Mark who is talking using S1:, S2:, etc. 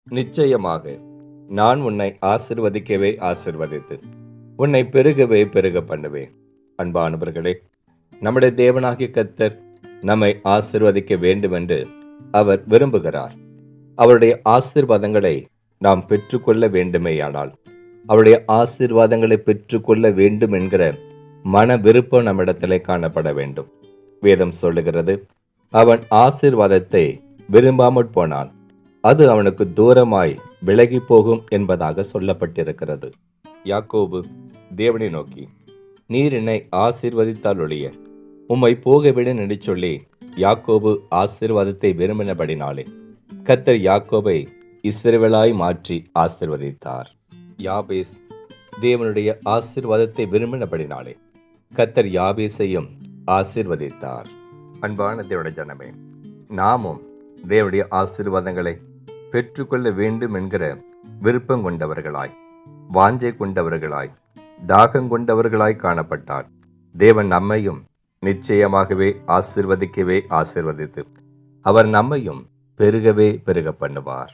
S1: நிச்சயமாக நான் உன்னை ஆசிர்வதிக்கவே ஆசிர்வதித்து உன்னை பெருகவே பெருக பண்ணுவேன். அன்பானவர்களே, நம்முடைய தேவனாகிய கர்த்தர் நம்மை ஆசிர்வதிக்க வேண்டும் என்று அவர் விரும்புகிறார். அவருடைய ஆசீர்வாதங்களை நாம் பெற்றுக்கொள்ள வேண்டுமேயானால், அவருடைய ஆசீர்வாதங்களை பெற்றுக்கொள்ள வேண்டும் என்கிற மன விருப்பம் நம்மிடத்திலே காணப்பட வேண்டும். வேதம் சொல்லுகிறது, அவன் ஆசீர்வாதத்தை விரும்பாமற் போனான், அது அவனுக்கு தூரமாய் விலகி போகும் என்பதாக சொல்லப்பட்டிருக்கிறது. யாக்கோபு தேவனை நோக்கி, நீர் என்னை ஆசீர்வதித்தால் ஒழிய உம்மை போகவிட என்று சொல்லி யாக்கோபு ஆசீர்வாதத்தை விரும்பினபடினாலே கர்த்தர் யாக்கோபை இஸ்ரவேலாய் மாற்றி ஆசீர்வதித்தார். யாபேஸ் தேவனுடைய ஆசீர்வாதத்தை விரும்பினபடினாலே கர்த்தர் யாபேசையும் ஆசீர்வதித்தார். அன்பான தேவனுடைய ஜனமே, நாமும் தேவனுடைய ஆசீர்வாதங்களை பெற்றுக்கொள்ள வேண்டும் என்கிற விருப்பம் கொண்டவர்களாய், வாஞ்சை கொண்டவர்களாய், தாகம் கொண்டவர்களாய் காணப்பட்டால் தேவன் நம்மையும் நிச்சயமாகவே ஆசீர்வதிக்கவே ஆசீர்வதித்து அவர் நம்மையும் பெருகவே பெருக பண்ணுவார்.